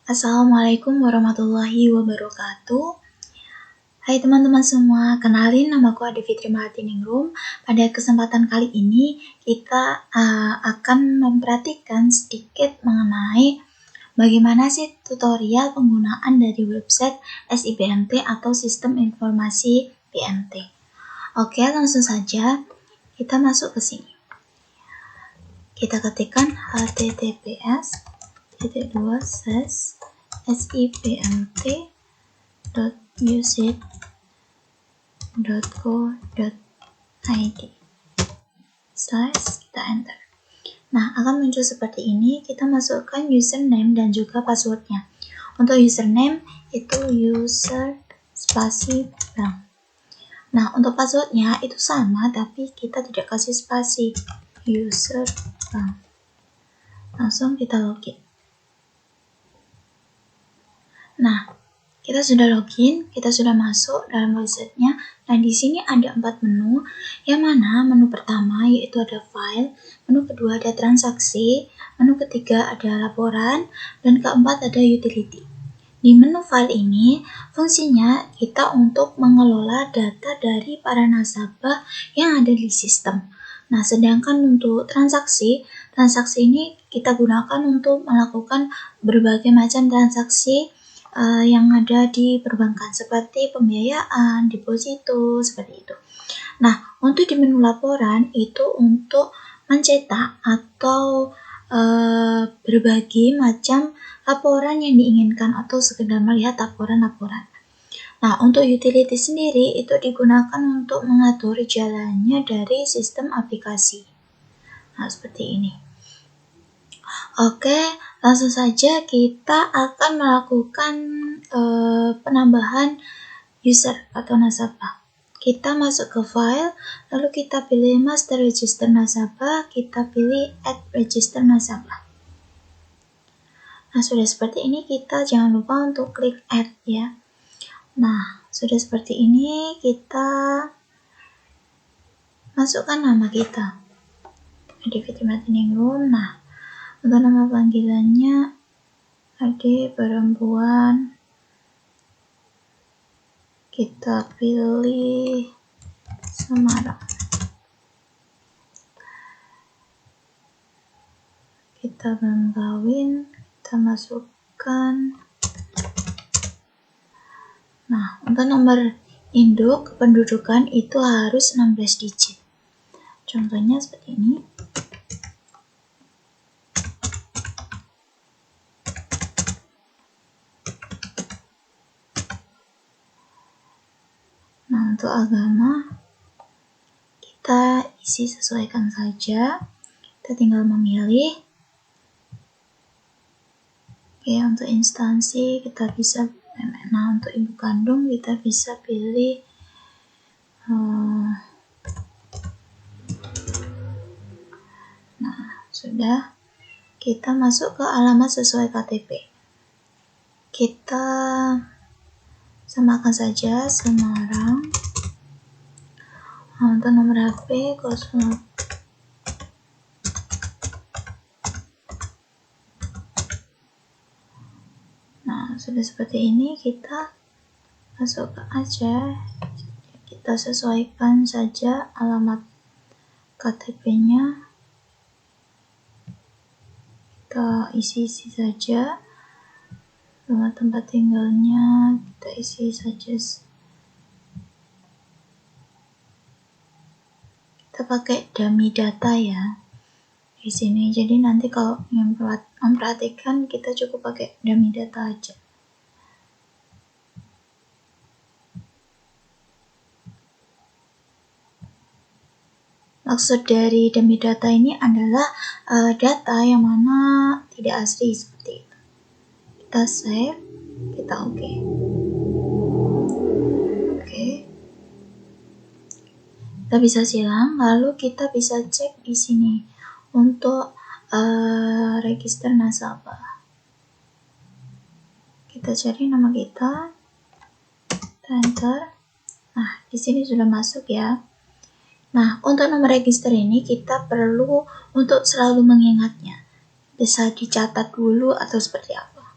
Assalamualaikum warahmatullahi wabarakatuh. Hai teman-teman semua, kenalin namaku Ade Fitri Mahatiningrum. Pada kesempatan kali ini kita akan memperhatikan sedikit mengenai bagaimana sih tutorial penggunaan dari website SIBMT atau Sistem Informasi BMT. Oke, langsung saja kita masuk ke sini. Kita ketikkan https://siBMT.usit.co.id. Kita enter. Nah, akan muncul seperti ini. Kita masukkan username dan juga passwordnya. Untuk username itu user spasi bank. Nah, untuk passwordnya itu sama, tapi kita tidak kasih spasi, user bank. Langsung kita login. Nah, kita sudah login, kita sudah masuk dalam websitenya. Nah, di sini ada 4 menu, yang mana menu pertama yaitu ada file, menu kedua ada transaksi, menu ketiga ada laporan, dan keempat ada utility. Di menu file ini, fungsinya kita untuk mengelola data dari para nasabah yang ada di sistem. Nah, sedangkan untuk transaksi ini kita gunakan untuk melakukan berbagai macam transaksi yang ada di perbankan seperti pembiayaan, deposito, seperti itu. Nah, untuk di menu laporan itu untuk mencetak atau berbagai macam laporan yang diinginkan atau sekedar melihat laporan-laporan. Nah, untuk utility sendiri itu digunakan untuk mengatur jalannya dari sistem aplikasi. Nah, seperti ini. Oke, langsung saja kita akan melakukan penambahan user atau nasabah. Kita masuk ke file, lalu kita pilih master register nasabah, kita pilih add register nasabah. Nah, sudah seperti ini, kita jangan lupa untuk klik add ya. Nah, sudah seperti ini, kita masukkan nama kita. Ade Fitri Mahatiningrum. Nah, untuk nama panggilannya Ade perempuan, kita pilih Semarang. Kita belum kawin, kita masukkan. Nah, untuk nomor induk kependudukan itu harus 16 digit. Contohnya seperti ini. Nah, untuk agama kita isi sesuaikan saja. Kita tinggal memilih. Oke, untuk instansi kita bisa, nah untuk ibu kandung kita bisa pilih nah, sudah. Kita masuk ke alamat sesuai KTP. Kita samakan saja Semarang. Nah, untuk nomor HP 0. Nah, sudah seperti ini, kita masukkan aja. Kita sesuaikan saja alamat KTP-nya. Kita isi saja. Nomor tempat tinggalnya kita isi saja. Kita pakai dummy data ya di sini. Jadi nanti kalau ingin memperhatikan, kita cukup pakai dummy data aja. Maksud dari dummy data ini adalah data yang mana tidak asli seperti itu. Kita save, kita oke. Kita bisa silang, lalu kita bisa cek di sini untuk register nasabah. Kita cari nama kita, enter. Nah, di sini sudah masuk ya. Nah, untuk nomor register ini kita perlu untuk selalu mengingatnya. Bisa dicatat dulu atau seperti apa.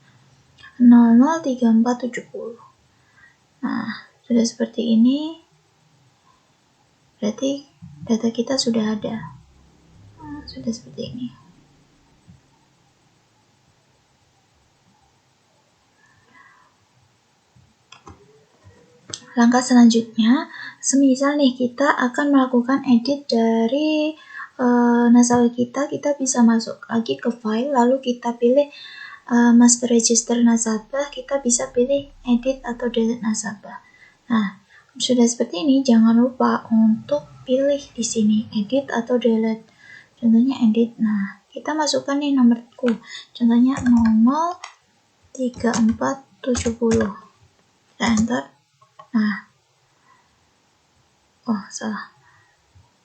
003470. Nah, sudah seperti ini, berarti data kita sudah ada. Nah, sudah seperti ini. Langkah selanjutnya, semisal nih kita akan melakukan edit dari nasabah kita bisa masuk lagi ke file, lalu kita pilih master register nasabah, kita bisa pilih edit atau delete nasabah. Nah, sudah seperti ini, jangan lupa untuk pilih di sini edit atau delete. Contohnya edit. Nah, kita masukkan nih nomorku. Contohnya 003470. Kita enter. Nah, oh salah,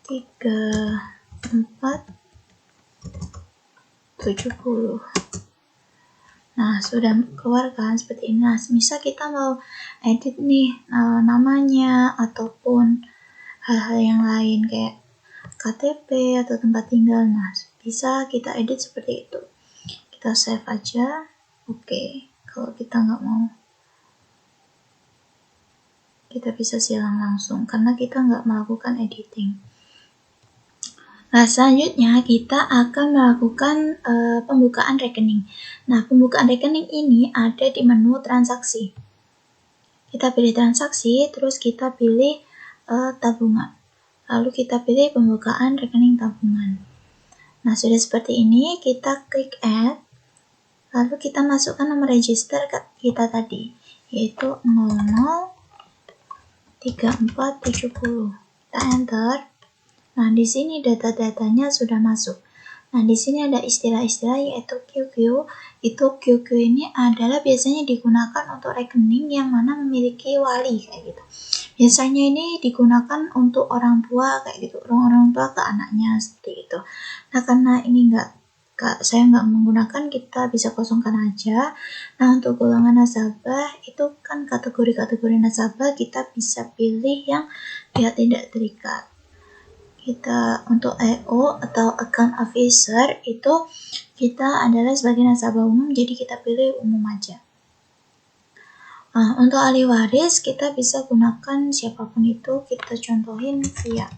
3470. Nah, sudah keluar kan seperti ini. Nah, misal kita mau edit nih namanya ataupun hal-hal yang lain kayak KTP atau tempat tinggal. Nah, bisa kita edit seperti itu. Kita save aja. Oke. Kalau kita nggak mau, kita bisa silang langsung karena kita nggak melakukan editing. Nah, selanjutnya kita akan melakukan pembukaan rekening. Nah, pembukaan rekening ini ada di menu transaksi. Kita pilih transaksi, terus kita pilih tabungan. Lalu kita pilih pembukaan rekening tabungan. Nah, sudah seperti ini, kita klik add. Lalu kita masukkan nomor register kita tadi, yaitu 003470. Kita enter. Nah, di sini data-datanya sudah masuk. Nah, di sini ada istilah-istilah yaitu QQ. Itu QQ ini adalah biasanya digunakan untuk rekening yang mana memiliki wali kayak gitu. Biasanya ini digunakan untuk orang tua kayak gitu, orang tua ke anaknya seperti itu. Nah, karena ini saya nggak menggunakan, kita bisa kosongkan aja. Nah, untuk golongan nasabah itu kan kategori-kategori nasabah kita bisa pilih yang dia tidak terikat. Kita untuk EO atau account officer itu kita adalah sebagai nasabah umum, jadi kita pilih umum aja. Nah, untuk ahli waris kita bisa gunakan siapapun itu, kita contohin via.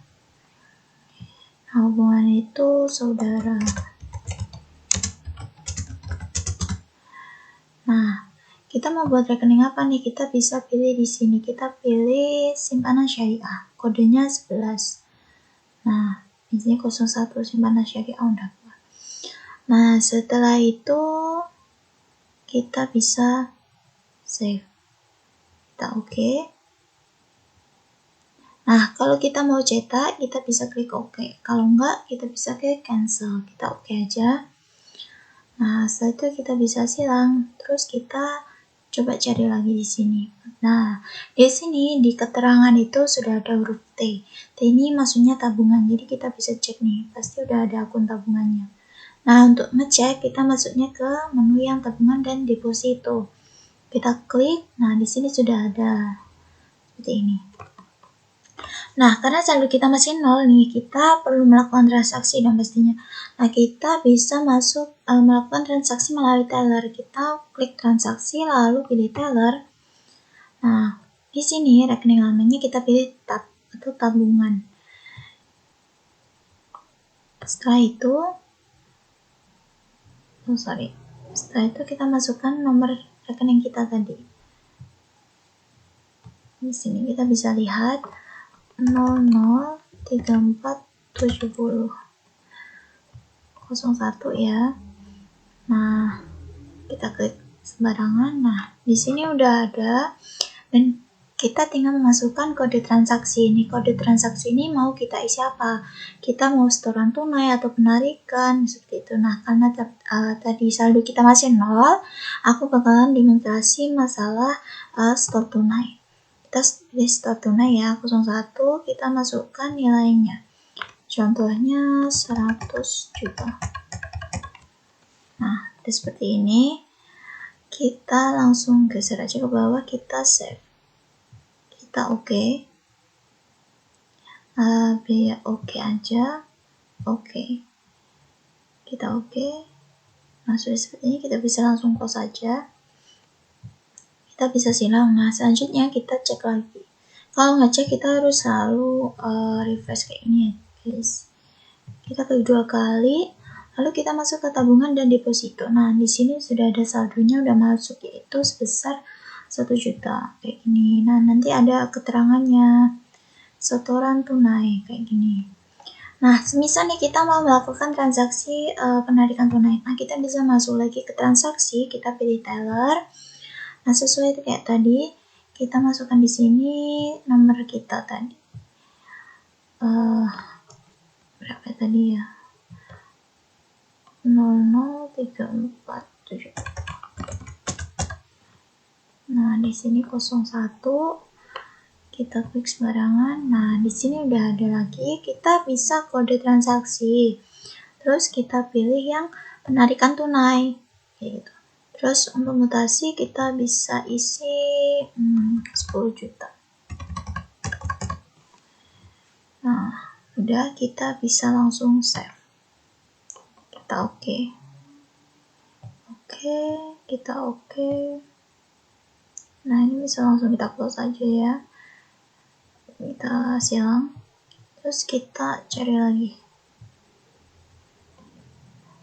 Nah, hubungan itu saudara. Nah, kita mau buat rekening apa nih? Kita bisa pilih di sini. Kita pilih simpanan syariah. Kodenya 11. Nah, di sini 01 simpanan syariah udah. Nah, setelah itu kita bisa save. Kita oke. Nah, kalau kita mau cetak, kita bisa klik oke. Kalau enggak, kita bisa klik cancel. Kita oke aja. Nah, setelah itu kita bisa silang. Terus kita coba cari lagi di sini. Nah, di sini di keterangan itu sudah ada huruf T. T ini maksudnya tabungan. Jadi kita bisa cek nih, pasti udah ada akun tabungannya. Nah, untuk ngecek kita masuknya ke menu yang tabungan dan deposito. Kita klik. Nah, di sini sudah ada seperti ini. Nah, karena saldo kita masih 0 nih, kita perlu melakukan transaksi dong pastinya. Nah, kita bisa masuk melakukan transaksi melalui teller. Kita klik transaksi lalu pilih teller. Nah, di sini rekening lamanya kita pilih tab atau tabungan. Setelah itu, setelah itu kita masukkan nomor rekening kita tadi. Di sini kita bisa lihat 003470 01 ya. Nah, kita klik sembarangan. Nah, di sini udah ada dan kita tinggal memasukkan kode transaksi ini. Kode transaksi ini mau kita isi apa? Kita mau setoran tunai atau penarikan seperti itu. Nah, karena tadi saldo kita masih 0, aku bakalan demonstrasi masalah store tunai. Kita pilih store tunai ya, 01, kita masukkan nilainya. Contohnya 100 juta. Nah, seperti ini. Kita langsung geser aja ke bawah, kita save. Kita oke. Biar oke aja. Oke. Kita oke. Nah, sudah seperti ini, kita bisa langsung close aja. kita bisa silang. Nah, selanjutnya kita cek lagi. Kalau ngecek kita harus selalu refresh kayak ini ya guys. Kita klik 2 kali, lalu kita masuk ke tabungan dan deposito. Nah, di sini sudah ada saldonya udah masuk, yaitu sebesar 1 juta kayak gini. Nah, nanti ada keterangannya, setoran tunai kayak gini. Nah, semisal nih kita mau melakukan transaksi penarikan tunai. Nah, kita bisa masuk lagi ke transaksi, kita pilih teller. Nah, sesuai kayak tadi, kita masukkan di sini nomor kita tadi. Berapa tadi ya? 00347. Nah, di sini 01. Kita klik sembarangan. Nah, di sini udah ada lagi. Kita bisa kode transaksi. Terus kita pilih yang penarikan tunai, kayak gitu. Terus untuk mutasi kita bisa isi 10 juta. Nah, udah, kita bisa langsung save. Kita oke. Kita oke. Nah, ini bisa langsung kita close aja ya. Kita silang. Terus kita cari lagi.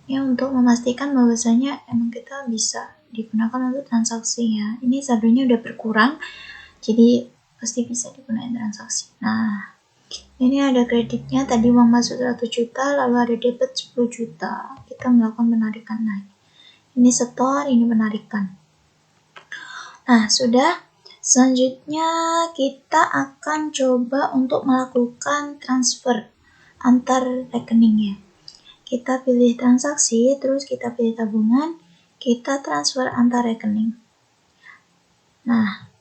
Ya, untuk memastikan bahwasanya emang kita bisa digunakan untuk transaksi ya. Ini saldonya udah berkurang, jadi pasti bisa digunakan transaksi. Nah, ini ada kreditnya, tadi uang masuk 100 juta, lalu ada debit 10 juta. Kita melakukan penarikan. Nah, ini setor, ini penarikan. Nah, sudah. Selanjutnya kita akan coba untuk melakukan transfer antar rekening ya. Kita pilih transaksi, terus kita pilih tabungan, kita transfer antar rekening. Nah,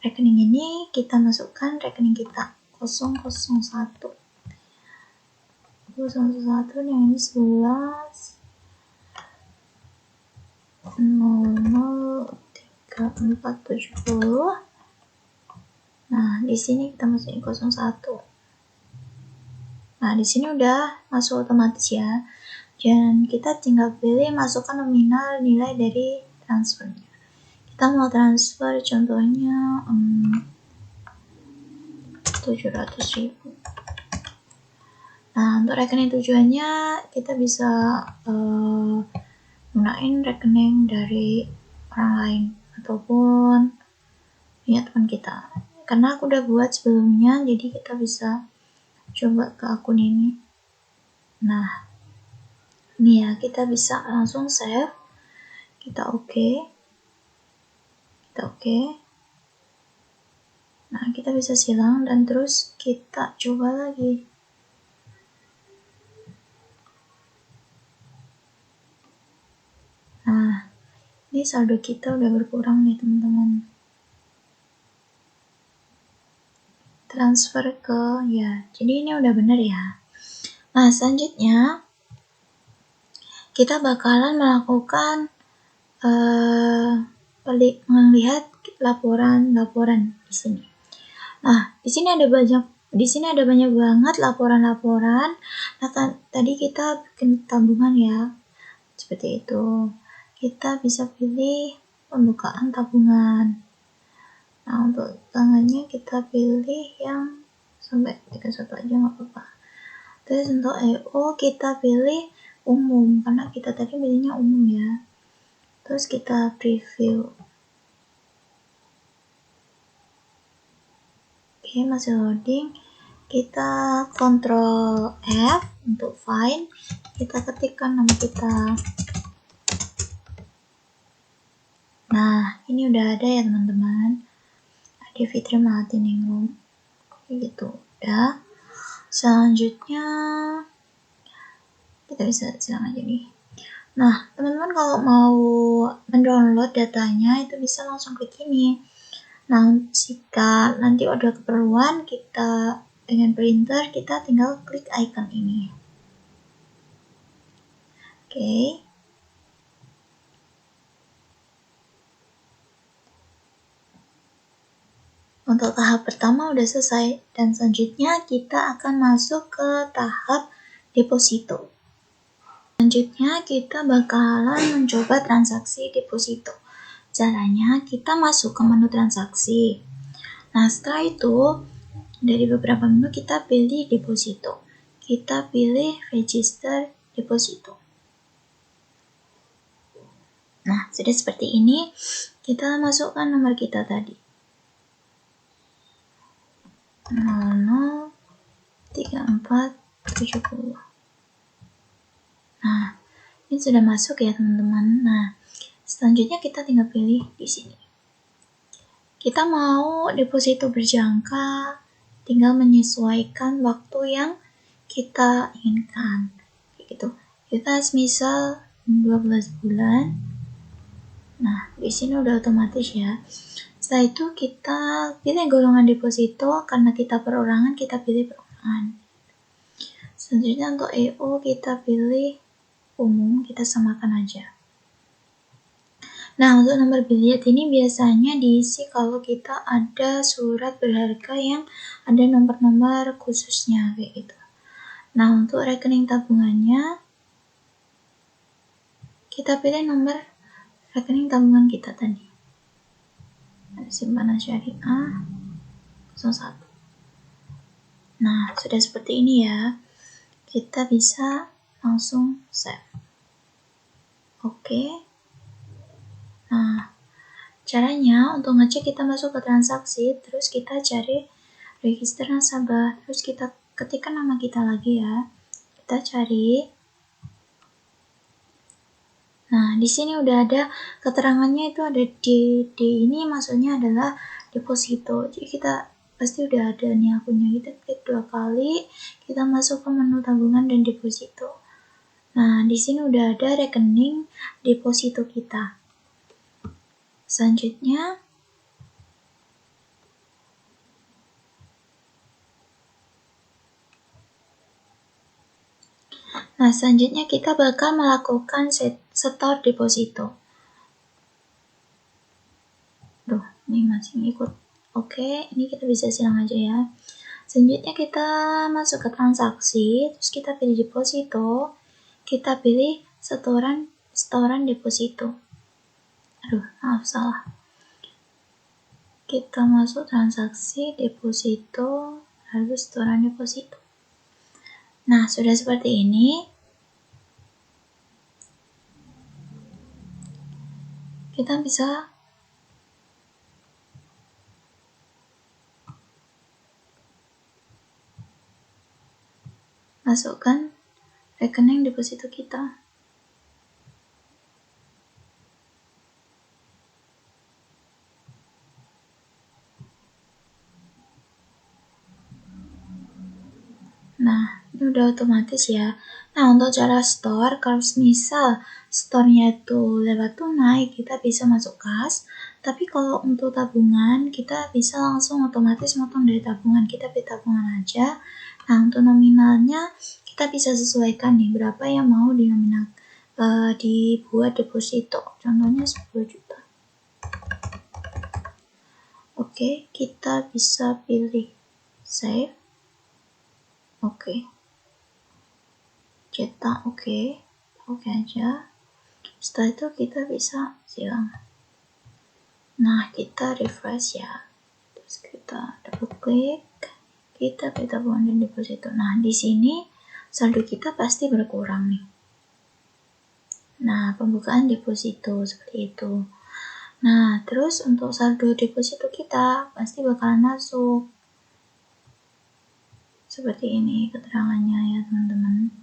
rekening ini kita masukkan rekening kita 001. 001 yang ini 11 003470. Nah, di sini kita masukin 01. Nah, di sini udah masuk otomatis ya. Dan kita tinggal pilih masukkan nominal nilai dari transfernya. Kita mau transfer contohnya 700.000. Nah, untuk rekening tujuannya kita bisa gunain rekening dari orang lain ataupun punya teman kita. Karena aku udah buat sebelumnya, jadi kita bisa coba ke akun ini. Nah, ini ya, kita bisa langsung save. Kita oke. Nah, kita bisa silang dan terus kita coba lagi. Nah, ini saldo kita udah berkurang nih teman-teman. Transfer ke ya, jadi ini udah bener ya. Nah, selanjutnya kita bakalan melakukan melihat laporan di sini. Nah, di sini ada banyak banget laporan-laporan. Nah, tadi kita bikin tabungan ya, seperti itu. Kita bisa pilih pembukaan tabungan. Nah, untuk tanggalnya kita pilih yang sampai 31 aja nggak apa-apa. Terus untuk EO kita pilih umum, karena kita tadi pilihnya umum ya. Terus kita preview. Oke, masih loading. Kita Ctrl F untuk find. Kita ketikkan nama kita. Nah, ini udah ada ya teman-teman. Ada Fitri Mahatiningrum. Gitu. Udah. Selanjutnya kita bisa silang aja nih. Nah, teman-teman kalau mau mendownload datanya itu bisa langsung klik ini. Nah, jika nanti ada keperluan kita dengan printer, kita tinggal klik icon ini. Oke. Untuk tahap pertama udah selesai, dan selanjutnya kita akan masuk ke tahap deposito. Selanjutnya kita bakalan mencoba transaksi deposito. Caranya kita masuk ke menu transaksi. Nah, setelah itu dari beberapa menu kita pilih deposito. Kita pilih register deposito. Nah, sudah seperti ini. Kita masukkan nomor kita tadi. 003470. Nah, ini sudah masuk ya teman-teman. Nah, selanjutnya kita tinggal pilih di sini. Kita mau deposito berjangka, tinggal menyesuaikan waktu yang kita inginkan. Kayak gitu. Kita misal 12 bulan. Nah, di sini udah otomatis ya. Setelah itu kita pilih golongan deposito, karena kita perorangan, kita pilih perorangan. Selanjutnya untuk EO kita pilih umum, kita samakan aja. Nah, untuk nomor biliet ini biasanya diisi kalau kita ada surat berharga yang ada nomor-nomor khususnya kayak gitu. Nah, untuk rekening tabungannya kita pilih nomor rekening tabungan kita tadi. Simpanan syariah 01. Nah, sudah seperti ini ya. Kita bisa langsung save. Oke. Nah, caranya untuk ngecek kita masuk ke transaksi, terus kita cari register nasabah, terus kita ketikkan nama kita lagi ya. Kita cari. Nah, di sini udah ada keterangannya, itu ada D ini maksudnya adalah deposito. Jadi kita pasti udah ada nih akunnya. Kita klik 2 kali, kita masuk ke menu tabungan dan deposito. Nah, di sini udah ada rekening deposito kita. Selanjutnya kita bakal melakukan setor deposito. Duh, ini masih ngikut. Oke, ini kita bisa silang aja ya. Selanjutnya kita masuk ke transaksi, terus kita pilih deposito, kita pilih setoran deposito. Aduh, maaf salah. Kita masuk transaksi deposito, lalu setoran deposito. Nah, sudah seperti ini. Kita bisa masukkan rekening deposito kita. Nah, ini udah otomatis ya. Nah, untuk cara store, kalau misal store-nya itu lewat tunai, kita bisa masuk kas. Tapi kalau untuk tabungan, kita bisa langsung otomatis motong dari tabungan. Kita pilih tabungan aja. Nah, untuk nominalnya, kita bisa sesuaikan nih, berapa yang mau dibuat deposito. Contohnya 10 juta. Oke, kita bisa pilih save. Oke. Cetak oke aja. Setelah itu kita bisa silang. Nah, kita refresh ya. Terus kita double klik, kita pilih tabungan dan deposito. Nah, di sini saldo kita pasti berkurang nih. Nah, pembukaan deposito seperti itu. Nah, terus untuk saldo deposito kita pasti bakalan masuk. Seperti ini keterangannya ya teman-teman.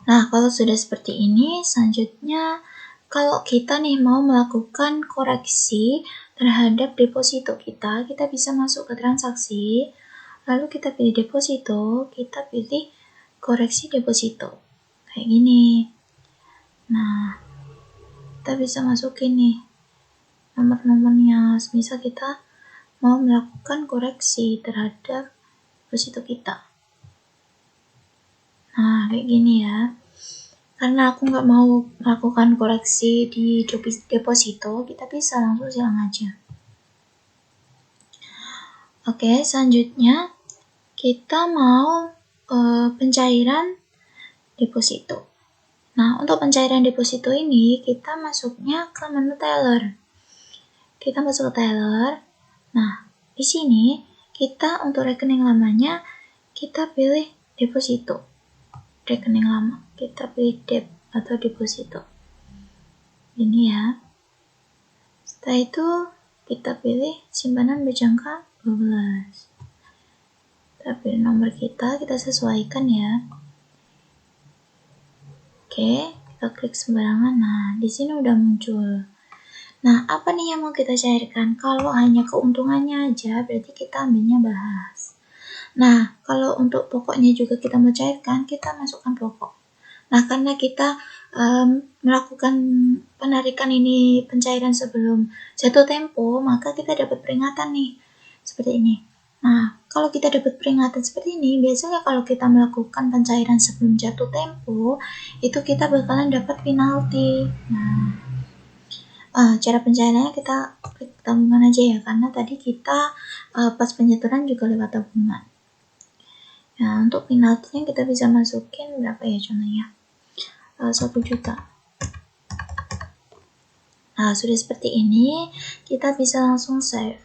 Nah, kalau sudah seperti ini, selanjutnya kalau kita nih mau melakukan koreksi terhadap deposito kita bisa masuk ke transaksi, lalu kita pilih deposito, kita pilih koreksi deposito. Kayak gini. Nah, kita bisa masukin nih nomor-nomornya, misal kita mau melakukan koreksi terhadap deposito kita. Nah, kayak gini ya. Karena aku nggak mau melakukan koreksi di deposito, kita bisa langsung silang aja. Oke, selanjutnya kita mau pencairan deposito. Nah, untuk pencairan deposito ini kita masuknya ke menu teller. Kita masuk ke teller. Nah, di sini kita untuk rekening lamanya kita pilih deposito. Rekening lama, kita pilih debt atau deposito. Ini ya. Setelah itu kita pilih simpanan berjangka 12. Kita pilih nomor kita sesuaikan ya. Oke, kita klik sembarangan. Nah, di sini udah muncul. Nah, apa nih yang mau kita cairkan? Kalau hanya keuntungannya aja, berarti kita ambilnya bahas. Nah, kalau untuk pokoknya juga kita mau cairkan, kita masukkan pokok. Nah, karena kita melakukan penarikan ini pencairan sebelum jatuh tempo, maka kita dapat peringatan nih, seperti ini. Nah, kalau kita dapat peringatan seperti ini, biasanya kalau kita melakukan pencairan sebelum jatuh tempo, itu kita bakalan dapat penalti. Nah, cara pencairannya kita klik tabungan aja ya, karena tadi kita pas penyetoran juga lewat tabungan. Nah, untuk penaltinya kita bisa masukin berapa ya contohnya? 1 juta. Nah, sudah seperti ini, kita bisa langsung save.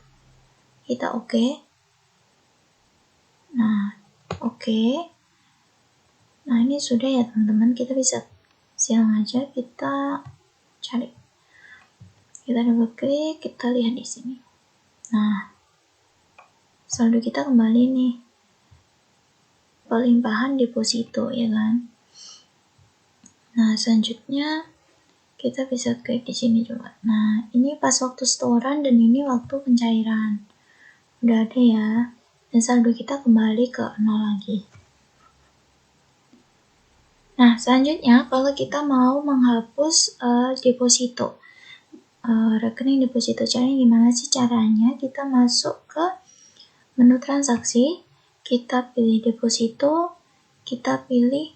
Kita oke. Nah, oke. Nah, ini sudah ya teman-teman, kita bisa silang aja, kita cari. Kita double klik, kita lihat di sini. Nah, saldo kita kembali nih. Pelimpahan deposito ya kan. Nah, selanjutnya kita bisa klik di sini juga. Nah, ini pas waktu setoran dan ini waktu pencairan. Udah ada ya. Dan saldo kita kembali ke 0 lagi. Nah, selanjutnya kalau kita mau menghapus deposito, rekening deposito, caranya gimana sih caranya? Kita masuk ke menu transaksi, kita pilih deposito, kita pilih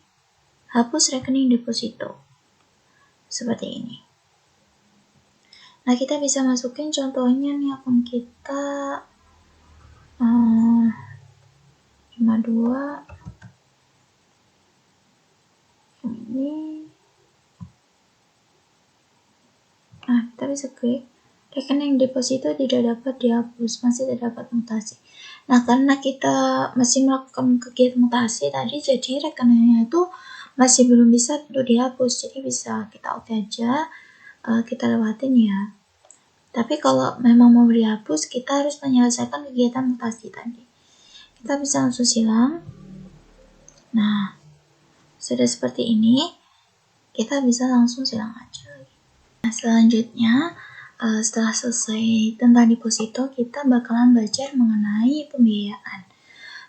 hapus rekening deposito. Seperti ini. Nah, kita bisa masukin contohnya nih akun kita 52 ini. Nah, kita bisa klik rekening deposito tidak dapat dihapus, masih terdapat mutasi. Nah, karena kita masih melakukan kegiatan mutasi tadi, jadi rekeningnya itu masih belum bisa untuk dihapus, jadi bisa kita oke aja, kita lewatin ya. Tapi kalau memang mau dihapus, kita harus menyelesaikan kegiatan mutasi tadi. Kita bisa langsung silang. Nah, sudah seperti ini, kita bisa langsung silang aja. Nah, selanjutnya, setelah selesai tentang deposito, kita bakalan belajar mengenai pembiayaan.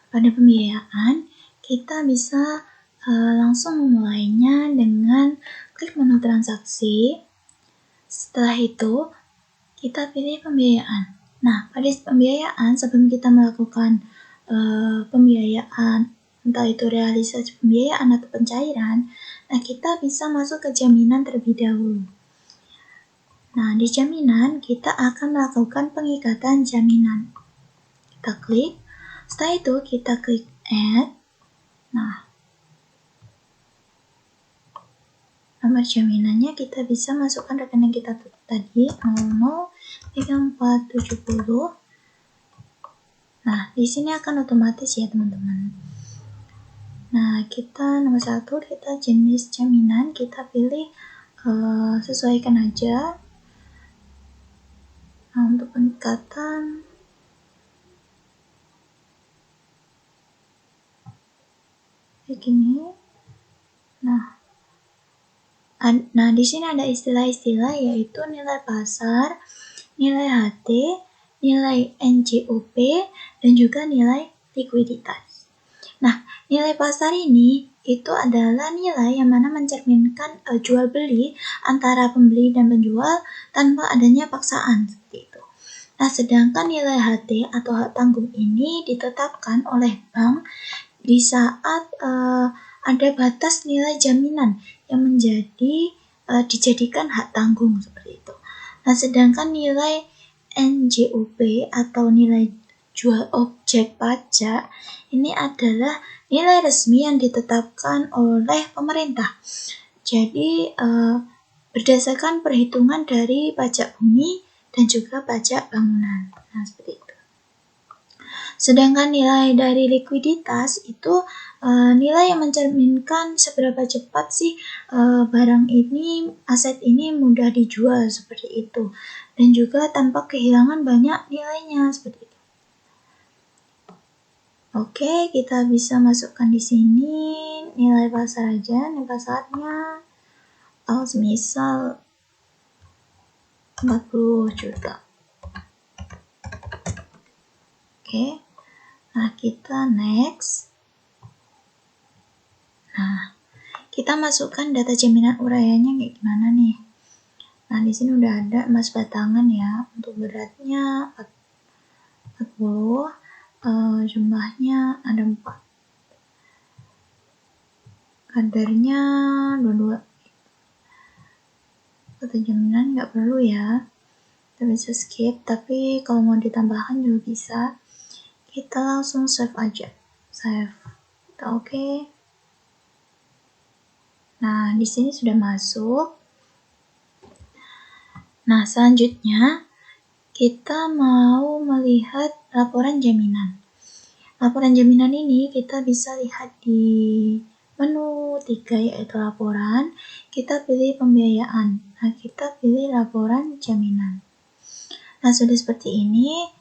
Pada pembiayaan, kita bisa langsung memulainya dengan klik menu transaksi. Setelah itu, kita pilih pembiayaan. Nah, pada pembiayaan, sebelum kita melakukan pembiayaan, entah itu realisasi pembiayaan atau pencairan, nah kita bisa masuk ke jaminan terlebih dahulu. Nah, di jaminan, kita akan melakukan pengikatan jaminan. Kita klik, setelah itu kita klik add. Nah, nomor jaminannya kita bisa masukkan rekening kita tadi 003470. Nah, di sini akan otomatis ya teman-teman. Nah, kita nomor 1, kita jenis jaminan, kita pilih sesuaikan aja. Nah, untuk pengikatan kayak gini. Nah, di sini ada istilah-istilah yaitu nilai pasar, nilai HT, nilai NJOP, dan juga nilai likuiditas. Nah, nilai pasar ini itu adalah nilai yang mana mencerminkan jual beli antara pembeli dan penjual tanpa adanya paksaan seperti itu. Nah, sedangkan nilai HT atau hak tanggung ini ditetapkan oleh bank di saat ada batas nilai jaminan yang dijadikan hak tanggung seperti itu. Nah, sedangkan nilai NJOP atau nilai jual objek pajak ini adalah nilai resmi yang ditetapkan oleh pemerintah. Jadi berdasarkan perhitungan dari pajak bumi dan juga pajak bangunan. Nah, seperti itu. Sedangkan nilai dari likuiditas itu nilai yang mencerminkan seberapa cepat sih barang ini, aset ini mudah dijual seperti itu. Dan juga tanpa kehilangan banyak nilainya seperti itu. Oke, kita bisa masukkan di sini nilai pasar aja, nilai pasarnya semisal 40 juta. Oke. Nah, kita next. Nah, kita masukkan data jaminan uraiannya kayak gimana nih? Nah, di sini udah ada emas batangan ya. Untuk beratnya 40, jumlahnya ada 4. Kadarnya 22. Data jaminan nggak perlu ya. Kita bisa skip, tapi kalau mau ditambahkan juga bisa. Kita langsung save aja. Save. Kita oke. Nah, di sini sudah masuk. Nah, selanjutnya kita mau melihat laporan jaminan. Laporan jaminan ini kita bisa lihat di menu 3 yaitu laporan. Kita pilih pembiayaan. Nah, kita pilih laporan jaminan. Nah, sudah seperti ini.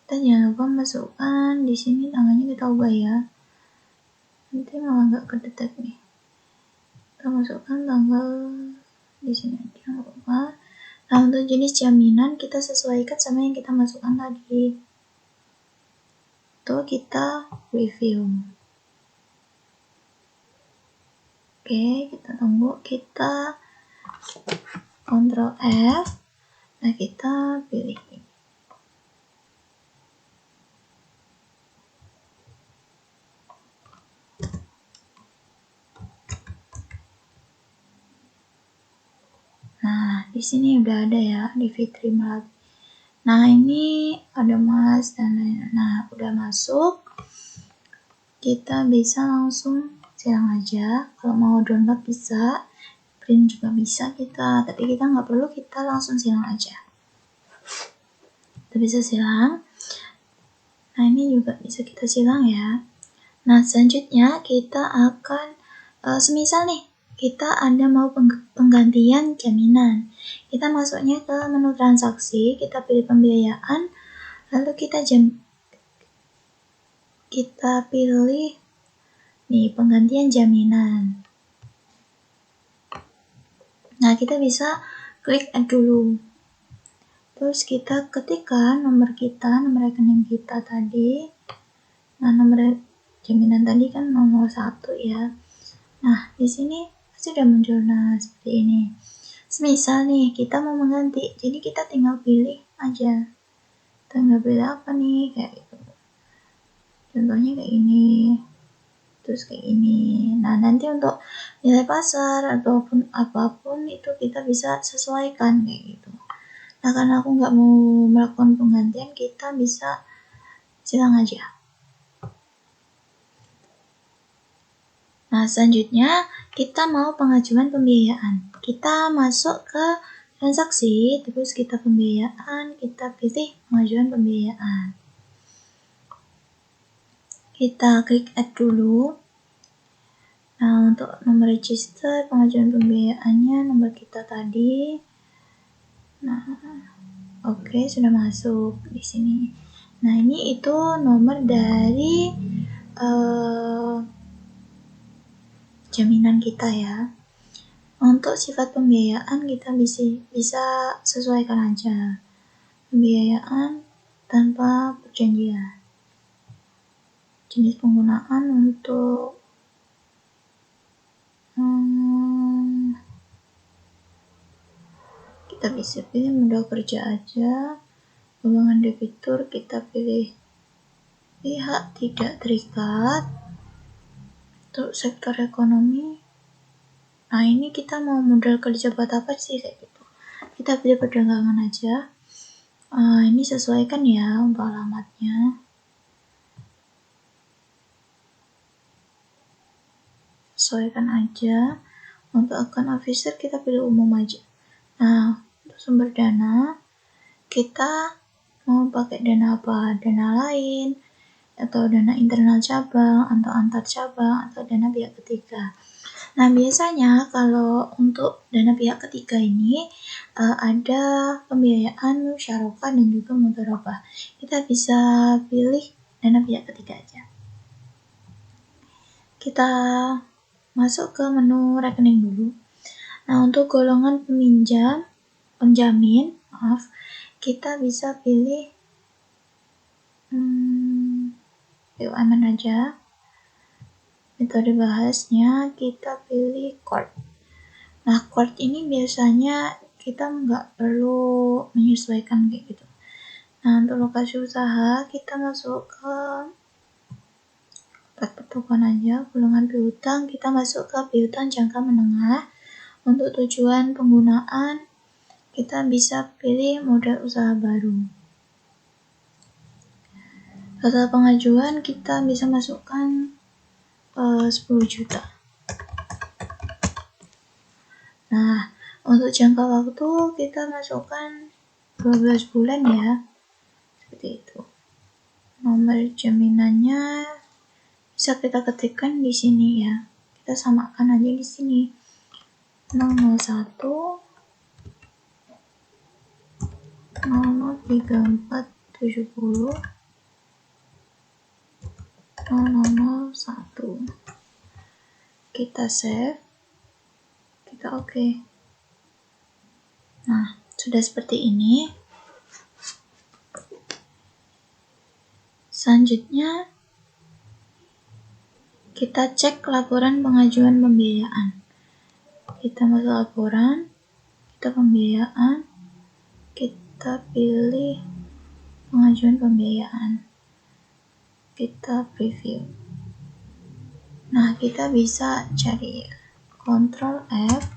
Kita jangan lupa masukkan di sini tanggalnya kita ubah ya. Nanti malah nggak kedetek nih. Kita masukkan tanggal di sini aja, nggak apa-apa. Nah, untuk jenis jaminan kita sesuaikan sama yang kita masukkan tadi. Itu kita review. Oke, kita tunggu. Kita Ctrl F. Nah, kita pilih ini. Nah, di sini udah ada ya di Fitrim lagi. Nah, ini ada emas dan lain-lain. Nah, udah masuk. Kita bisa langsung silang aja. Kalau mau download bisa, print juga bisa kita. Tapi kita nggak perlu, kita langsung silang aja. Kita bisa silang. Nah, ini juga bisa kita silang ya. Nah, selanjutnya kita akan, semisal nih, kita ada mau penggantian jaminan. Kita masuknya ke menu transaksi, kita pilih pembiayaan, lalu kita pilih nih penggantian jaminan. Nah, kita bisa klik add dulu. Terus kita ketikkan nomor rekening kita tadi. Nah, nomor jaminan tadi kan nomor 1 ya. Nah, di sini sudah muncul seperti ini. Semisal nih kita mau mengganti, jadi kita tinggal pilih aja. Tinggal pilih apa nih, kayak gitu. Contohnya kayak ini, terus kayak ini. Nah, nanti untuk nilai pasar ataupun apapun itu kita bisa sesuaikan kayak gitu. Nah, karena aku nggak mau melakukan penggantian, kita bisa silang aja. Nah, selanjutnya kita mau pengajuan pembiayaan. Kita masuk ke transaksi, terus kita pembiayaan, kita pilih pengajuan pembiayaan. Kita klik add dulu. Nah, untuk nomor register pengajuan pembiayaannya nomor kita tadi. Nah, oke, sudah masuk di sini. Nah, ini itu nomor dari jaminan kita ya. Untuk sifat pembiayaan kita bisa sesuaikan aja. Pembiayaan tanpa perjanjian. Jenis penggunaan untuk kita bisa pilih modal kerja aja. Golongan debitur kita pilih pihak tidak terikat. Untuk sektor ekonomi, nah ini kita mau modal kerja buat apa sih kayak gitu. Kita pilih perdagangan aja. Ini sesuaikan ya untuk alamatnya. Sesuaikan aja. Untuk account officer kita pilih umum aja. Nah, untuk sumber dana kita mau pakai dana apa? Dana lain, atau dana internal cabang, atau antar cabang, atau dana pihak ketiga. Nah, biasanya kalau untuk dana pihak ketiga ini ada pembiayaan musyarakah dan juga mudharabah. Kita bisa pilih dana pihak ketiga aja. Kita masuk ke menu rekening dulu. Nah, untuk golongan penjamin, kita bisa pilih BUMN aja. Metode bahasnya kita pilih Cord. Nah, Cord ini biasanya kita nggak perlu menyesuaikan kayak gitu. Nah, untuk lokasi usaha kita masuk ke pertokohan aja. Golongan piutang kita masuk ke piutang jangka menengah. Untuk tujuan penggunaan kita bisa pilih modal usaha baru. Total pengajuan kita bisa masukkan 10 juta. Nah, untuk jangka waktu kita masukkan 12 bulan ya. Seperti itu. Nomor jaminannya bisa kita ketikkan di sini ya. Kita samakan aja di sini. 001 003470 001. Kita save. Kita oke. Nah, sudah seperti ini. Selanjutnya kita cek laporan pengajuan pembiayaan. Kita masuk laporan, kita pembiayaan, kita pilih pengajuan pembiayaan, kita preview. Nah, kita bisa cari Ctrl F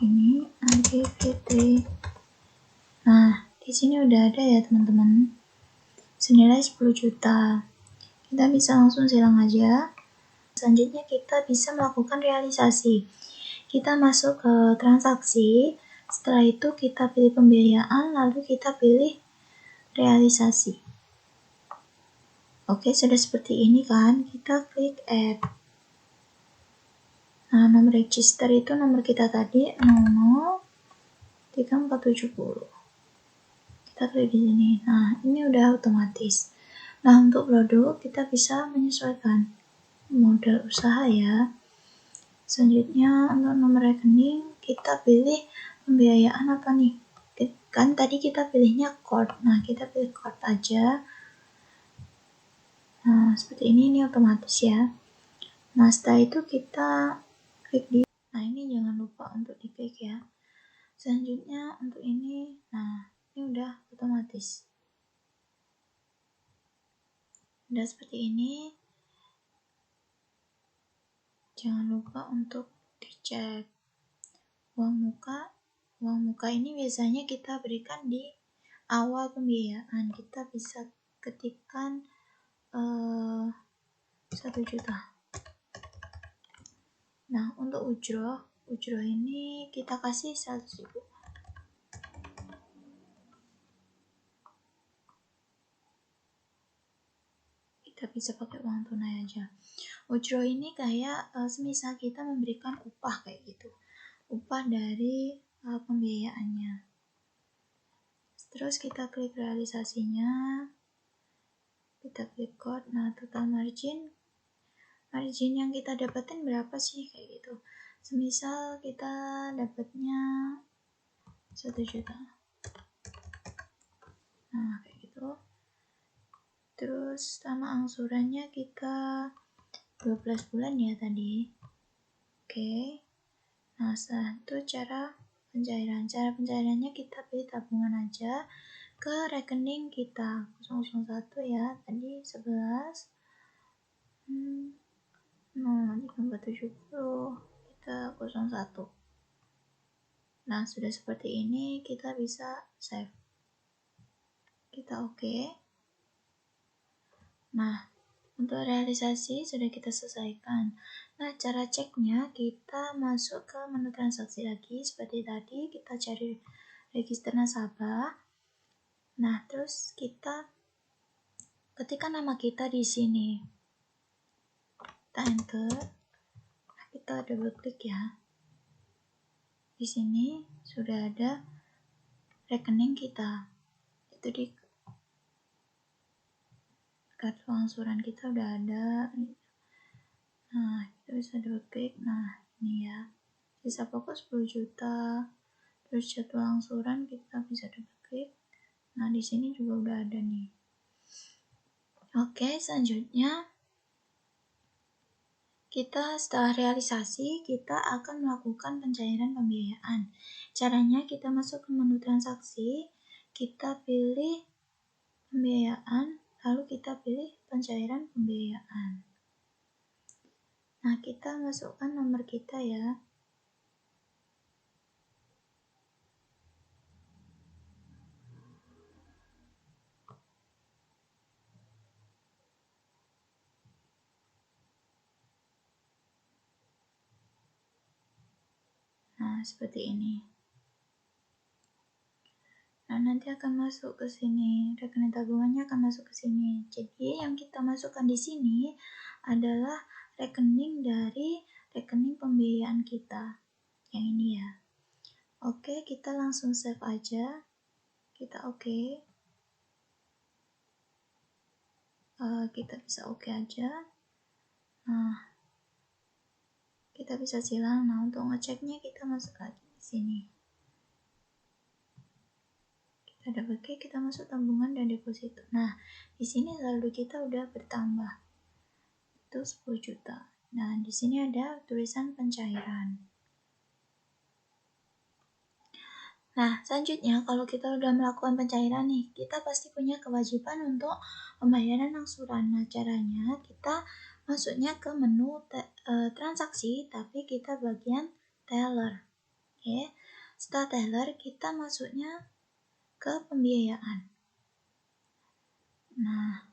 ini AGV3. Nah, di sini udah ada ya teman-teman, senilai 10 juta. Kita bisa langsung silang aja. Selanjutnya kita bisa melakukan realisasi. Kita masuk ke transaksi, setelah itu kita pilih pembiayaan, lalu kita pilih realisasi. Oke, sudah seperti ini kan, kita klik add. Nah, nomor register itu nomor kita tadi 003470. Kita klik di sini. Nah, ini udah otomatis. Nah, untuk produk kita bisa menyesuaikan modal usaha ya. Selanjutnya untuk nomor rekening kita pilih pembiayaan apa nih? Kan tadi kita pilihnya Cord. Nah, kita pilih Cord aja. Nah, seperti ini otomatis ya. Nah, setelah itu kita klik di. Nah, ini jangan lupa untuk diklik ya. Selanjutnya untuk ini, nah, ini udah otomatis. Udah seperti ini. Jangan lupa untuk dicek uang muka. Uang muka ini biasanya kita berikan di awal pembiayaan. Kita bisa ketikkan 1 juta. Nah, untuk ujroh ini kita kasih 100.000. Kita bisa pakai uang tunai aja. Ujroh ini kayak semisal kita memberikan upah kayak gitu. Upah dari pembiayaannya. Terus kita klik realisasinya. Kita klik code. Nah, total margin yang kita dapetin berapa sih kayak gitu. Semisal kita dapatnya 1 juta. Nah, kayak gitu. Terus sama angsurannya kita 12 bulan ya tadi. Oke. Nah, setelah itu cara pencairannya kita pilih tabungan aja ke rekening kita 001 ya, tadi 11 03470 kita 01. Nah, sudah seperti ini kita bisa save. Kita oke. Nah, untuk realisasi sudah kita selesaikan. Nah, cara ceknya kita masuk ke menu transaksi lagi. Seperti tadi, kita cari register nasabah. Nah, terus kita ketikkan nama kita di sini. Kita enter. Nah, kita double klik ya. Di sini sudah ada rekening kita. Itu di kartu angsuran kita udah ada. Nah, kita bisa double klik. Nah, ini ya. Sisa pokok 10 juta. Terus jadwal angsuran kita bisa double klik. Nah, di sini juga udah ada nih. Oke, selanjutnya kita setelah realisasi, kita akan melakukan pencairan pembiayaan. Caranya kita masuk ke menu transaksi, kita pilih pembiayaan, lalu kita pilih pencairan pembiayaan. Nah, kita masukkan nomor kita ya. Nah, seperti ini. Nah, nanti akan masuk ke sini. Rekening tabungannya akan masuk ke sini. Jadi, yang kita masukkan di sini adalah rekening dari rekening pembiayaan kita. Yang ini ya. Oke, kita langsung save aja. Kita oke. Kita bisa oke aja. Nah, kita bisa silang. Nah, untuk ngeceknya kita masuk lagi di sini. Kita double klik, kita masuk tabungan dan deposito. Nah, di sini saldo kita udah bertambah. Itu 10 juta. Nah, di sini ada tulisan pencairan. Nah, selanjutnya kalau kita udah melakukan pencairan nih, kita pasti punya kewajiban untuk pembayaran angsuran. Nah, caranya kita masuknya ke menu transaksi, tapi kita bagian teller. Oke. Setelah teller, kita masuknya ke pembiayaan. Nah,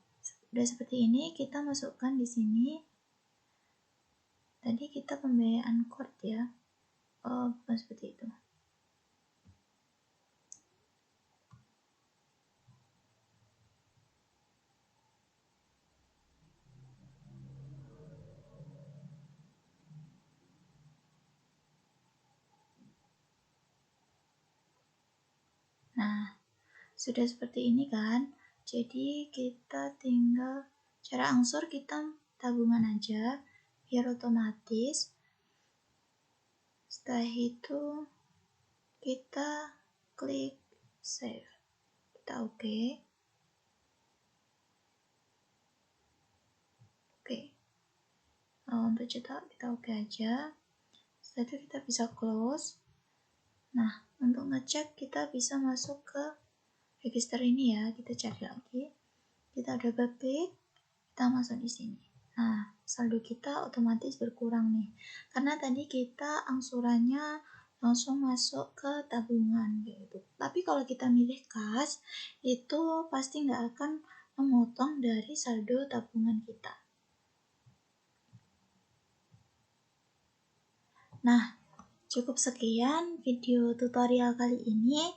udah seperti ini, kita masukkan di sini. Tadi kita pembiayaan court ya. Oh, bukan seperti itu. Nah, sudah seperti ini kan. Jadi kita tinggal cara angsur kita tabungan aja biar otomatis. Setelah itu kita klik save. Kita oke. Oke. Untuk cetak kita oke aja. Setelah itu kita bisa close. Nah, untuk ngecek kita bisa masuk ke register ini ya. Kita cari lagi. Kita double klik, kita masuk di sini. Nah, saldo kita otomatis berkurang nih. Karena tadi kita angsurannya langsung masuk ke tabungan gitu. Tapi kalau kita milih kas, itu pasti nggak akan memotong dari saldo tabungan kita. Nah, cukup sekian video tutorial kali ini.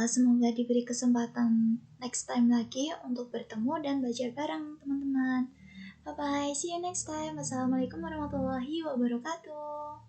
Semoga diberi kesempatan next time lagi untuk bertemu dan belajar bareng teman-teman. Bye-bye, see you next time. Wassalamualaikum warahmatullahi wabarakatuh.